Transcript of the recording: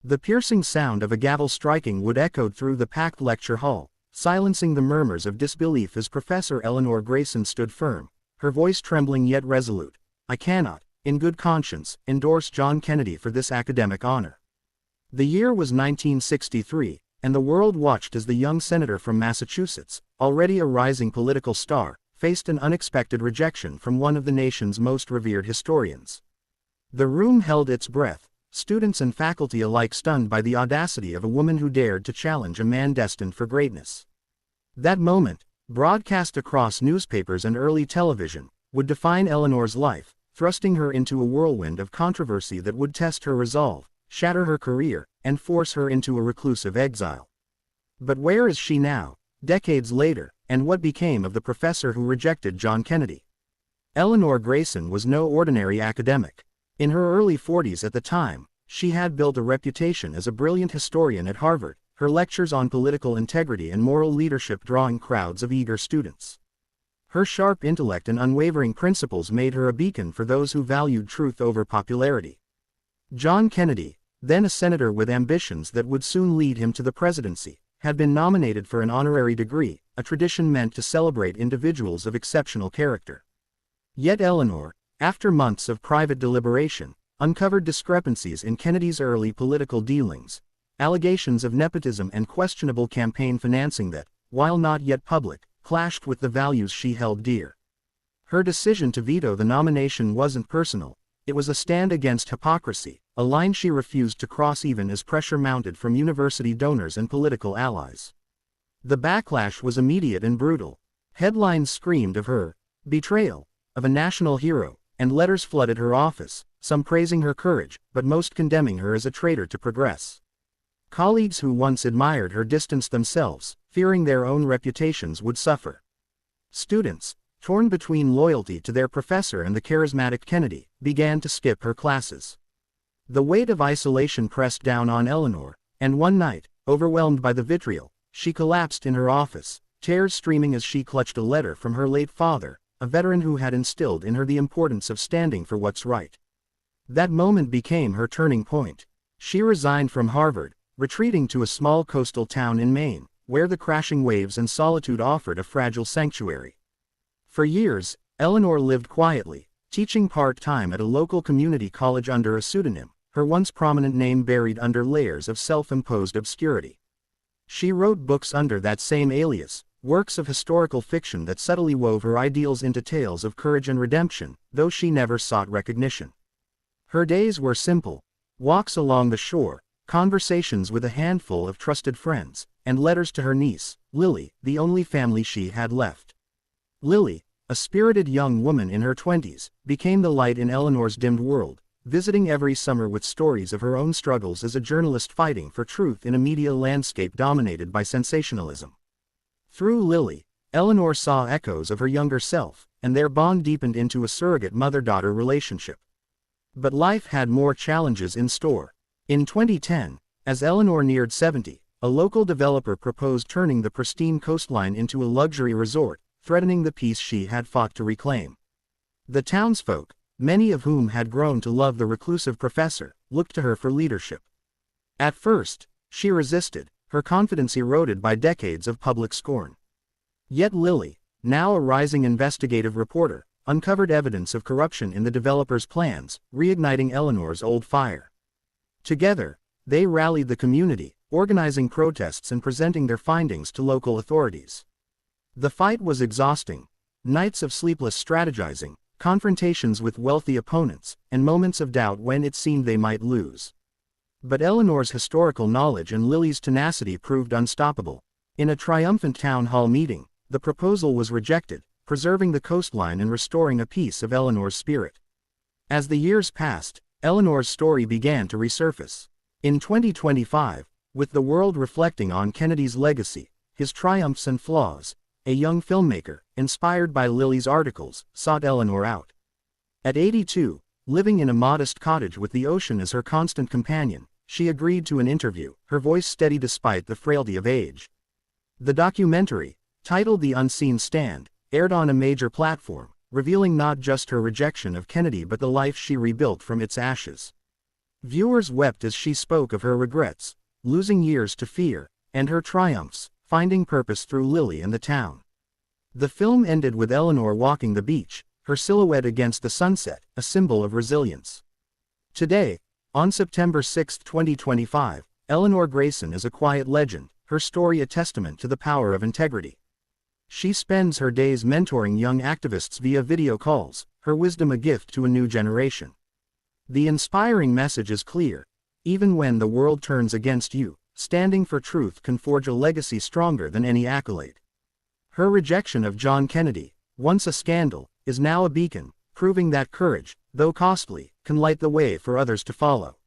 The piercing sound of a gavel striking wood echoed through the packed lecture hall, silencing the murmurs of disbelief as Professor Eleanor Grayson stood firm, her voice trembling yet resolute. "I cannot, in good conscience, endorse John Kennedy for this academic honor." The year was 1963, and the world watched as the young senator from Massachusetts, already a rising political star, faced an unexpected rejection from one of the nation's most revered historians. The room held its breath, students and faculty alike stunned by the audacity of a woman who dared to challenge a man destined for greatness. That moment, broadcast across newspapers and early television, would define Eleanor's life, thrusting her into a whirlwind of controversy that would test her resolve, shatter her career, and force her into a reclusive exile. But where is she now, decades later, and what became of the professor who rejected John Kennedy? Eleanor Grayson was no ordinary academic. In her early 40s at the time, she had built a reputation as a brilliant historian at Harvard, her lectures on political integrity and moral leadership drawing crowds of eager students. Her sharp intellect and unwavering principles made her a beacon for those who valued truth over popularity. John Kennedy, then a senator with ambitions that would soon lead him to the presidency, had been nominated for an honorary degree, a tradition meant to celebrate individuals of exceptional character. Yet Eleanor, after months of private deliberation, uncovered discrepancies in Kennedy's early political dealings, allegations of nepotism and questionable campaign financing that, while not yet public, clashed with the values she held dear. Her decision to veto the nomination wasn't personal, it was a stand against hypocrisy, a line she refused to cross even as pressure mounted from university donors and political allies. The backlash was immediate and brutal. Headlines screamed of her betrayal, of a national hero, and letters flooded her office, some praising her courage, but most condemning her as a traitor to progress. Colleagues who once admired her distanced themselves, fearing their own reputations would suffer. Students, torn between loyalty to their professor and the charismatic Kennedy, began to skip her classes. The weight of isolation pressed down on Eleanor, and one night, overwhelmed by the vitriol, she collapsed in her office, tears streaming as she clutched a letter from her late father, a veteran who had instilled in her the importance of standing for what's right. That moment became her turning point. She resigned from Harvard, retreating to a small coastal town in Maine, where the crashing waves and solitude offered a fragile sanctuary. For years, Eleanor lived quietly, teaching part-time at a local community college under a pseudonym, her once prominent name buried under layers of self-imposed obscurity. She wrote books under that same alias, works of historical fiction that subtly wove her ideals into tales of courage and redemption, though she never sought recognition. Her days were simple: walks along the shore, conversations with a handful of trusted friends, and letters to her niece, Lily, the only family she had left. Lily, a spirited young woman in her 20s, became the light in Eleanor's dimmed world, visiting every summer with stories of her own struggles as a journalist fighting for truth in a media landscape dominated by sensationalism. Through Lily, Eleanor saw echoes of her younger self, and their bond deepened into a surrogate mother-daughter relationship. But life had more challenges in store. In 2010, as Eleanor neared 70, a local developer proposed turning the pristine coastline into a luxury resort, threatening the peace she had fought to reclaim. The townsfolk, many of whom had grown to love the reclusive professor, looked to her for leadership. At first, she resisted, her confidence eroded by decades of public scorn. Yet Lily, now a rising investigative reporter, uncovered evidence of corruption in the developer's plans, reigniting Eleanor's old fire. Together, they rallied the community, organizing protests and presenting their findings to local authorities. The fight was exhausting: nights of sleepless strategizing, confrontations with wealthy opponents, and moments of doubt when it seemed they might lose. But Eleanor's historical knowledge and Lily's tenacity proved unstoppable. In a triumphant town hall meeting, the proposal was rejected, preserving the coastline and restoring a piece of Eleanor's spirit. As the years passed, Eleanor's story began to resurface. In 2025, with the world reflecting on Kennedy's legacy, his triumphs and flaws, a young filmmaker, inspired by Lily's articles, sought Eleanor out. At 82, living in a modest cottage with the ocean as her constant companion, she agreed to an interview, her voice steady despite the frailty of age. The documentary, titled The Unseen Stand, aired on a major platform, revealing not just her rejection of Kennedy but the life she rebuilt from its ashes. Viewers wept as she spoke of her regrets, losing years to fear, and her triumphs, finding purpose through Lily and the town. The film ended with Eleanor walking the beach, her silhouette against the sunset, a symbol of resilience. Today, on September 6, 2025, Eleanor Grayson is a quiet legend, her story a testament to the power of integrity. She spends her days mentoring young activists via video calls, her wisdom a gift to a new generation. The inspiring message is clear. Even when the world turns against you, standing for truth can forge a legacy stronger than any accolade. Her rejection of John Kennedy, once a scandal, is now a beacon, proving that courage, though costly, can light the way for others to follow.